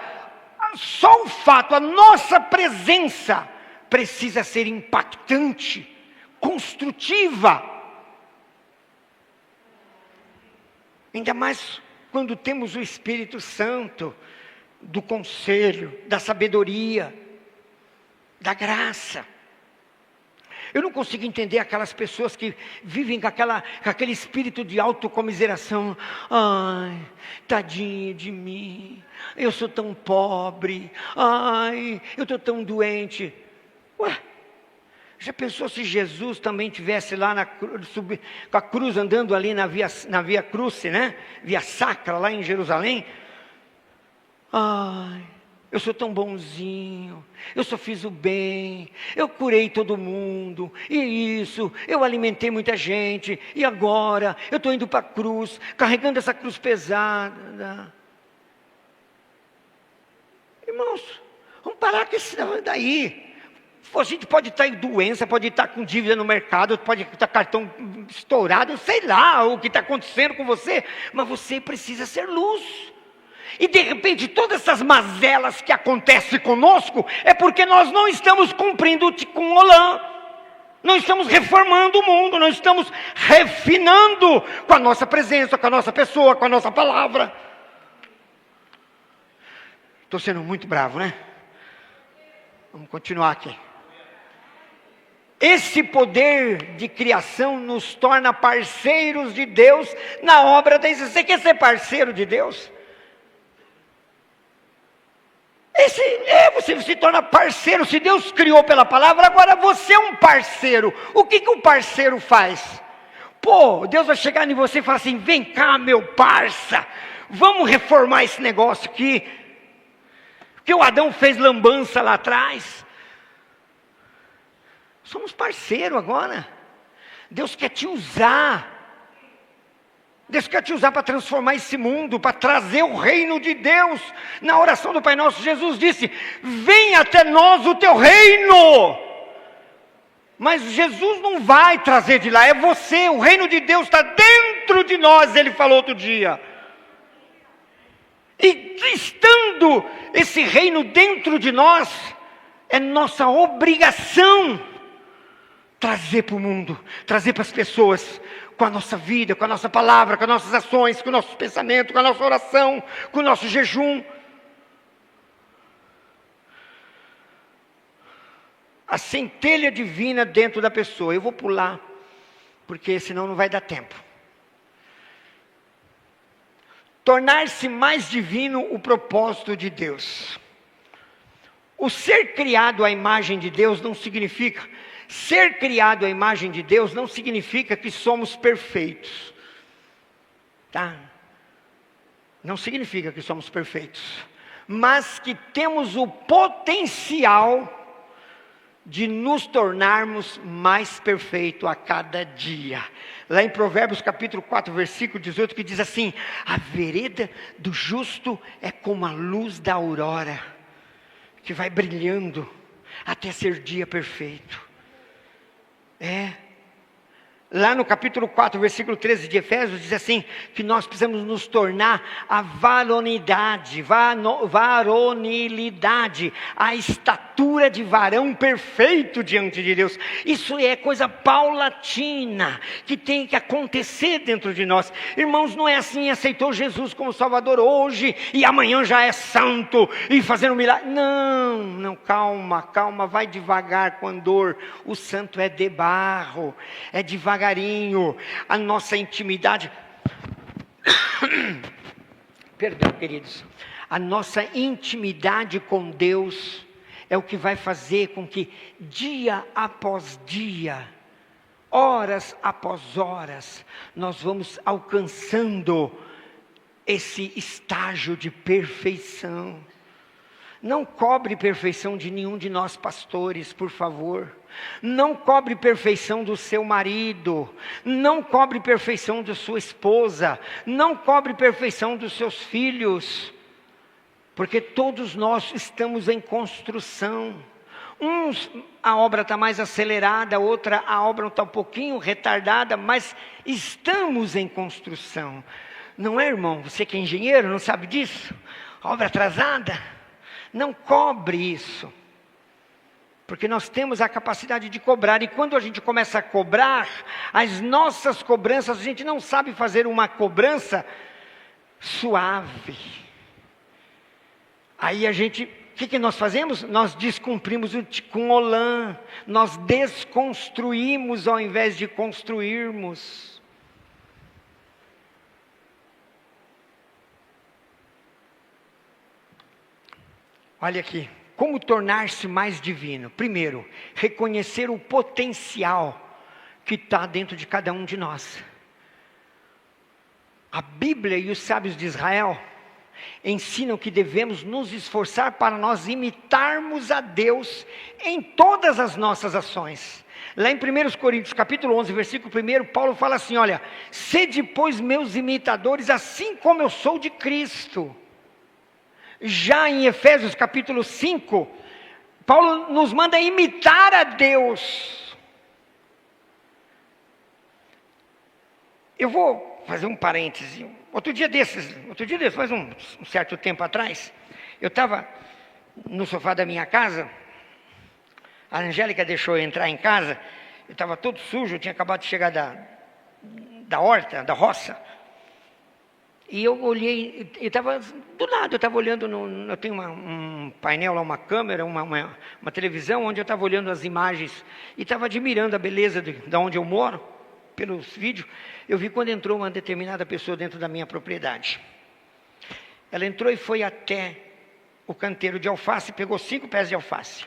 só o fato, a nossa presença precisa ser impactante, construtiva. Ainda mais quando temos o Espírito Santo, do conselho, da sabedoria, da graça. Eu não consigo entender aquelas pessoas que vivem com aquele espírito de autocomiseração. Ai, tadinho de mim, eu sou tão pobre, ai, eu estou tão doente. Ué, já pensou se Jesus também estivesse lá com a cruz andando ali na Via Crucis, né? Via Sacra, lá em Jerusalém? Ai, Eu sou tão bonzinho, eu só fiz o bem, eu curei todo mundo, e isso, eu alimentei muita gente, e agora eu estou indo para a cruz, carregando essa cruz pesada. Irmãos, vamos parar com esse negócio daí. A gente pode estar em doença, pode estar com dívida no mercado, pode estar cartão estourado, sei lá o que está acontecendo com você, mas você precisa ser luz. E de repente todas essas mazelas que acontecem conosco é porque nós não estamos cumprindo o Tikkun Olam. Não estamos reformando o mundo, não estamos refinando com a nossa presença, com a nossa pessoa, com a nossa palavra. Estou sendo muito bravo, né? Vamos continuar aqui. Esse poder de criação nos torna parceiros de Deus na obra da existência. Você quer ser parceiro de Deus? Você se torna parceiro. Se Deus criou pela palavra, agora você é um parceiro. O que um parceiro faz? Deus vai chegar em você e falar assim: vem cá, meu parça, vamos reformar esse negócio aqui. Porque o Adão fez lambança lá atrás. Somos parceiro agora. Deus quer te usar. Deus quer te usar para transformar esse mundo, para trazer o reino de Deus. Na oração do Pai Nosso, Jesus disse: venha até nós o teu reino. Mas Jesus não vai trazer de lá, é você. O reino de Deus está dentro de nós, ele falou outro dia. E estando esse reino dentro de nós, é nossa obrigação trazer para o mundo, trazer para as pessoas, com a nossa vida, com a nossa palavra, com as nossas ações, com o nosso pensamento, com a nossa oração, com o nosso jejum. A centelha divina dentro da pessoa. Eu vou pular, porque senão não vai dar tempo. Tornar-se mais divino o propósito de Deus. O ser criado à imagem de Deus não significa... Ser criado à imagem de Deus não significa que somos perfeitos. Tá? Não significa que somos perfeitos. Mas que temos o potencial de nos tornarmos mais perfeitos a cada dia. Lá em Provérbios capítulo 4, versículo 18, que diz assim: a vereda do justo é como a luz da aurora, que vai brilhando até ser dia perfeito. Lá no capítulo 4, versículo 13 de Efésios, diz assim, que nós precisamos nos tornar a varonilidade, a estatura de varão perfeito diante de Deus. Isso é coisa paulatina, que tem que acontecer dentro de nós. Irmãos, não é assim: aceitou Jesus como Salvador hoje, e amanhã já é santo, e fazendo milagre. Não, calma, vai devagar com andor. O santo é de barro, é devagarinho. A nossa intimidade, perdão, queridos, a nossa intimidade com Deus é o que vai fazer com que dia após dia, horas após horas, nós vamos alcançando esse estágio de perfeição. Não cobre perfeição de nenhum de nós pastores, por favor. Não cobre perfeição do seu marido. Não cobre perfeição da sua esposa. Não cobre perfeição dos seus filhos. Porque todos nós estamos em construção. Uns, a obra está mais acelerada, outra, a obra está um pouquinho retardada, mas estamos em construção. Não é, irmão? Você que é engenheiro, não sabe disso? Obra atrasada? Não cobre isso, porque nós temos a capacidade de cobrar, e quando a gente começa a cobrar, as nossas cobranças, a gente não sabe fazer uma cobrança suave. Aí a gente, o que nós fazemos? Nós descumprimos o Tikkun Olam, nós desconstruímos ao invés de construirmos. Olha aqui, como tornar-se mais divino? Primeiro, reconhecer o potencial que está dentro de cada um de nós. A Bíblia e os sábios de Israel ensinam que devemos nos esforçar para nós imitarmos a Deus em todas as nossas ações. Lá em 1 Coríntios capítulo 11, versículo 1, Paulo fala assim, olha, sede pois meus imitadores, assim como eu sou de Cristo. Já em Efésios capítulo 5, Paulo nos manda imitar a Deus. Eu vou fazer um parêntese. Outro dia desses, faz um certo tempo atrás, eu estava no sofá da minha casa, a Angélica deixou eu entrar em casa, eu estava todo sujo, eu tinha acabado de chegar da horta, da roça, e eu olhei, eu estava do lado, eu estava olhando, eu tenho um painel lá, uma câmera, uma televisão, onde eu estava olhando as imagens, e estava admirando a beleza de onde eu moro, pelos vídeos. Eu vi quando entrou uma determinada pessoa dentro da minha propriedade. Ela entrou e foi até o canteiro de alface, pegou 5 pés de alface.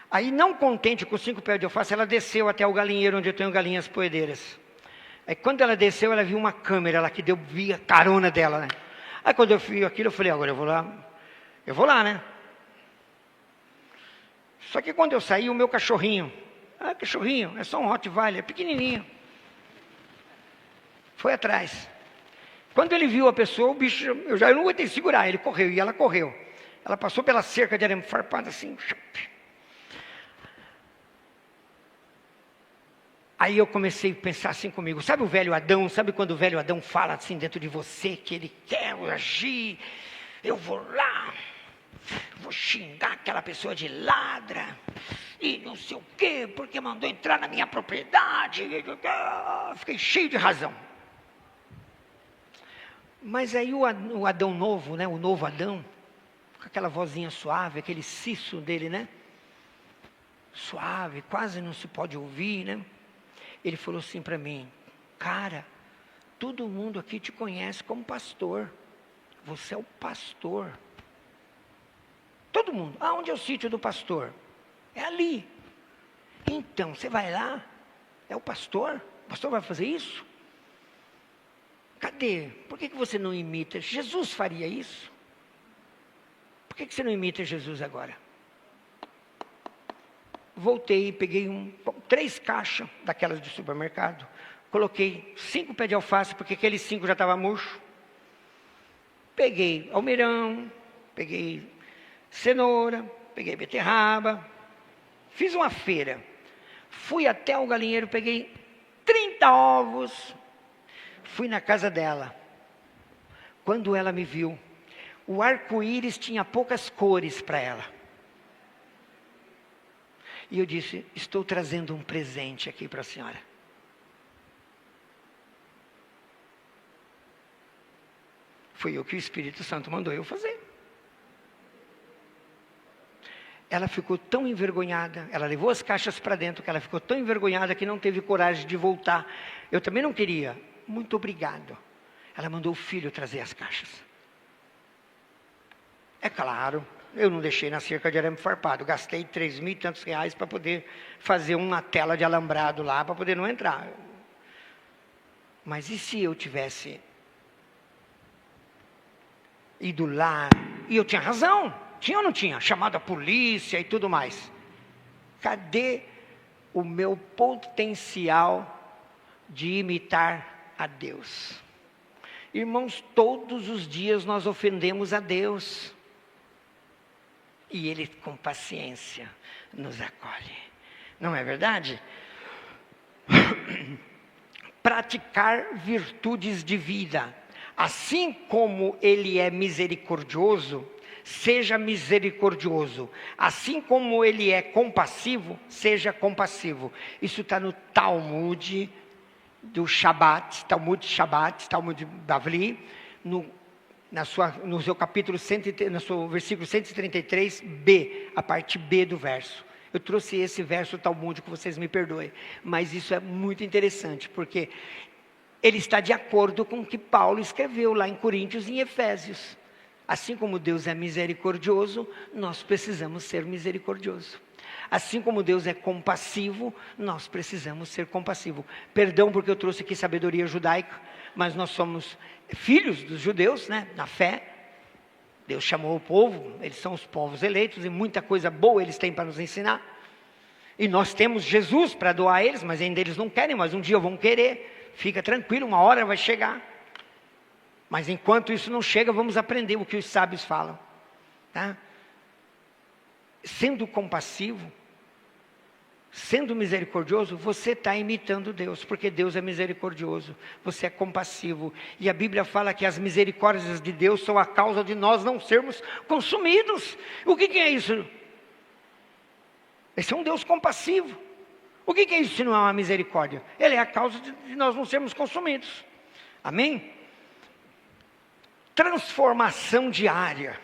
Aí, não contente com 5 pés de alface, ela desceu até o galinheiro onde eu tenho galinhas poedeiras. Aí quando ela desceu, ela viu uma câmera lá que via carona dela, né? Aí quando eu vi aquilo, eu falei, agora eu vou lá, né? Só que quando eu saí, o meu cachorrinho, cachorrinho, é só um Rottweiler, pequenininho, foi atrás. Quando ele viu a pessoa, o bicho, eu não aguentei segurar, ele correu, e ela correu. Ela passou pela cerca de arame farpado assim. Aí eu comecei a pensar assim comigo, sabe o velho Adão, sabe quando o velho Adão fala assim dentro de você, que ele quer agir, eu vou lá, vou xingar aquela pessoa de ladra, e não sei o quê, porque mandou entrar na minha propriedade, fiquei cheio de razão. Mas aí o Adão novo, né, o novo Adão, com aquela vozinha suave, aquele cisso dele, né, suave, quase não se pode ouvir, né, ele falou assim para mim, cara, todo mundo aqui te conhece como pastor, você é o pastor. Todo mundo, onde é o sítio do pastor? É ali. Então, você vai lá, é o pastor vai fazer isso? Cadê? Por que você não imita? Jesus faria isso? Por que você não imita Jesus agora? Voltei e peguei 3 caixas daquelas de supermercado, coloquei 5 pés de alface, porque aqueles 5 já estavam murcho. Peguei almeirão, peguei cenoura, peguei beterraba, fiz uma feira, fui até o galinheiro, peguei 30 ovos, fui na casa dela. Quando ela me viu, o arco-íris tinha poucas cores para ela. E eu disse, estou trazendo um presente aqui para a senhora. Foi o que o Espírito Santo mandou eu fazer. Ela ficou tão envergonhada, ela levou as caixas para dentro, que ela ficou tão envergonhada que não teve coragem de voltar. Eu também não queria. Muito obrigado. Ela mandou o filho trazer as caixas. É claro, eu não deixei na cerca de arame farpado. Gastei 3.000 e tantos reais para poder fazer uma tela de alambrado lá, para poder não entrar. Mas e se eu tivesse ido lá, e eu tinha razão, tinha ou não tinha? Chamado a polícia e tudo mais. Cadê o meu potencial de imitar a Deus? Irmãos, todos os dias nós ofendemos a Deus. E Ele, com paciência, nos acolhe. Não é verdade? Praticar virtudes de vida. Assim como Ele é misericordioso, seja misericordioso. Assim como Ele é compassivo, seja compassivo. Isso está no Talmud do Shabat, Talmud Bavli, no seu capítulo, no seu versículo 133b, a parte B do verso. Eu trouxe esse verso talmúdico, vocês me perdoem, mas isso é muito interessante, porque ele está de acordo com o que Paulo escreveu lá em Coríntios e em Efésios. Assim como Deus é misericordioso, nós precisamos ser misericordiosos. Assim como Deus é compassivo, nós precisamos ser compassivos. Perdão porque eu trouxe aqui sabedoria judaica, mas nós somos filhos dos judeus, né? Na fé. Deus chamou o povo, eles são os povos eleitos, e muita coisa boa eles têm para nos ensinar. E nós temos Jesus para doar a eles, mas ainda eles não querem, mas um dia vão querer. Fica tranquilo, uma hora vai chegar. Mas enquanto isso não chega, vamos aprender o que os sábios falam. Tá? Sendo compassivo, sendo misericordioso, você está imitando Deus, porque Deus é misericordioso, você é compassivo. E a Bíblia fala que as misericórdias de Deus são a causa de nós não sermos consumidos. O que é isso? Esse é um Deus compassivo. O que é isso se não é uma misericórdia? Ele é a causa de nós não sermos consumidos. Amém? Transformação diária.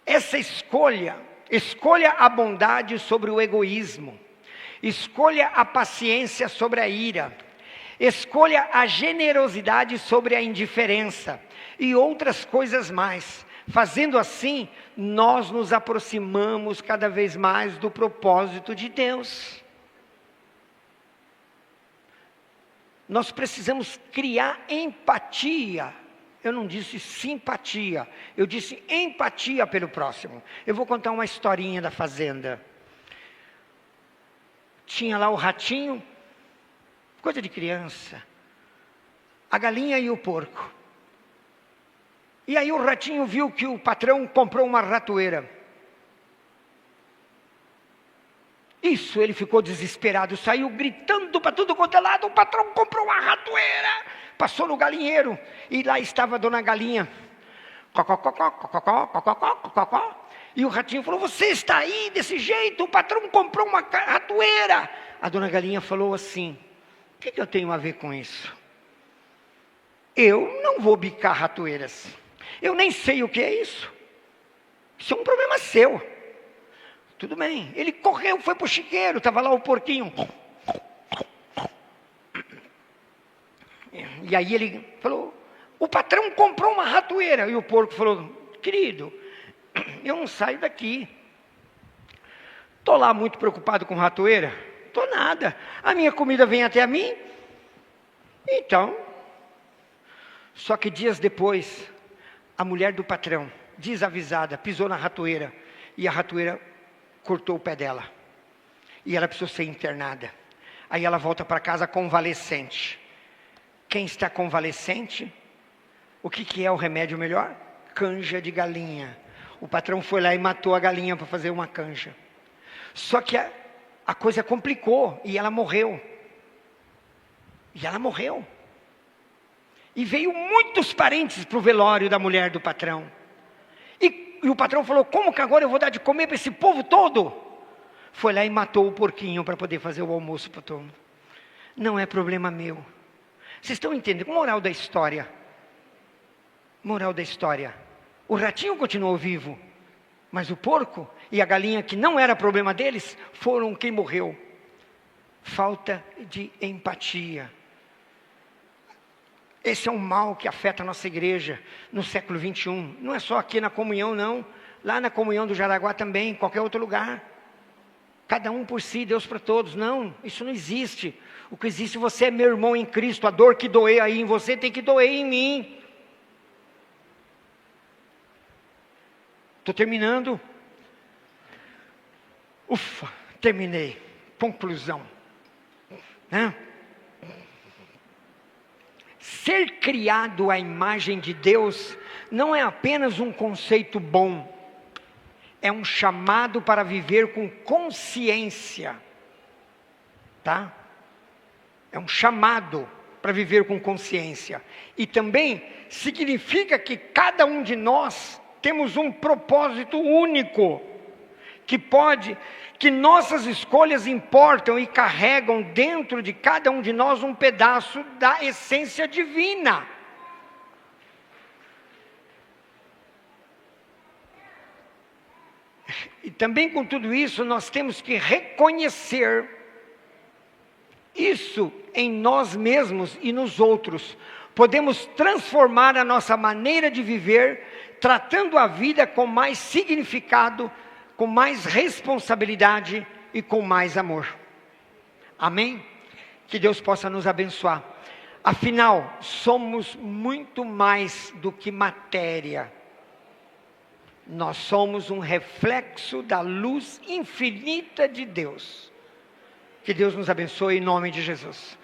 Essa escolha a bondade sobre o egoísmo. Escolha a paciência sobre a ira. Escolha a generosidade sobre a indiferença. E outras coisas mais. Fazendo assim, nós nos aproximamos cada vez mais do propósito de Deus. Nós precisamos criar empatia. Eu não disse simpatia, eu disse empatia pelo próximo. Eu vou contar uma historinha da fazenda. Tinha lá o ratinho, coisa de criança, a galinha e o porco. E aí o ratinho viu que o patrão comprou uma ratoeira. Isso, ele ficou desesperado, saiu gritando para tudo quanto é lado, o patrão comprou uma ratoeira. Passou no galinheiro, e lá estava a dona galinha. Cococó, cococó, cococó, cococó. E o ratinho falou, você está aí desse jeito, o patrão comprou uma ratoeira. A dona galinha falou assim, o que eu tenho a ver com isso? Eu não vou bicar ratoeiras. Eu nem sei o que é isso. Isso é um problema seu. Tudo bem. Ele correu, foi para o chiqueiro, estava lá o porquinho. E aí ele falou, o patrão comprou uma ratoeira. E o porco falou, querido, eu não saio daqui. Estou lá muito preocupado com ratoeira? Estou nada. A minha comida vem até a mim. Então, só que dias depois, a mulher do patrão, desavisada, pisou na ratoeira. E a ratoeira cortou o pé dela. E ela precisou ser internada. Aí ela volta para casa convalescente. Quem está convalescente, o que é o remédio melhor? Canja de galinha. O patrão foi lá e matou a galinha para fazer uma canja. Só que a coisa complicou e ela morreu. E veio muitos parentes para o velório da mulher do patrão. E o patrão falou, como que agora eu vou dar de comer para esse povo todo? Foi lá e matou o porquinho para poder fazer o almoço para todo mundo. Não é problema meu. Vocês estão entendendo? Moral da história. O ratinho continuou vivo. Mas o porco e a galinha, que não era problema deles, foram quem morreu. Falta de empatia. Esse é um mal que afeta a nossa igreja no século 21. Não é só aqui na comunhão, não. Lá na comunhão do Jaraguá também, em qualquer outro lugar. Cada um por si, Deus para todos. Não, isso não existe. O que existe, você é meu irmão em Cristo. A dor que doer aí em você tem que doer em mim. Estou terminando. Ufa, terminei. Conclusão. Ser criado à imagem de Deus não é apenas um conceito bom, é um chamado para viver com consciência, tá? É um chamado para viver com consciência. E também significa que cada um de nós temos um propósito único, que nossas escolhas importam e carregam dentro de cada um de nós um pedaço da essência divina. E também com tudo isso nós temos que reconhecer isso em nós mesmos e nos outros. Podemos transformar a nossa maneira de viver, tratando a vida com mais significado, com mais responsabilidade e com mais amor. Amém? Que Deus possa nos abençoar. Afinal, somos muito mais do que matéria. Nós somos um reflexo da luz infinita de Deus. Que Deus nos abençoe em nome de Jesus.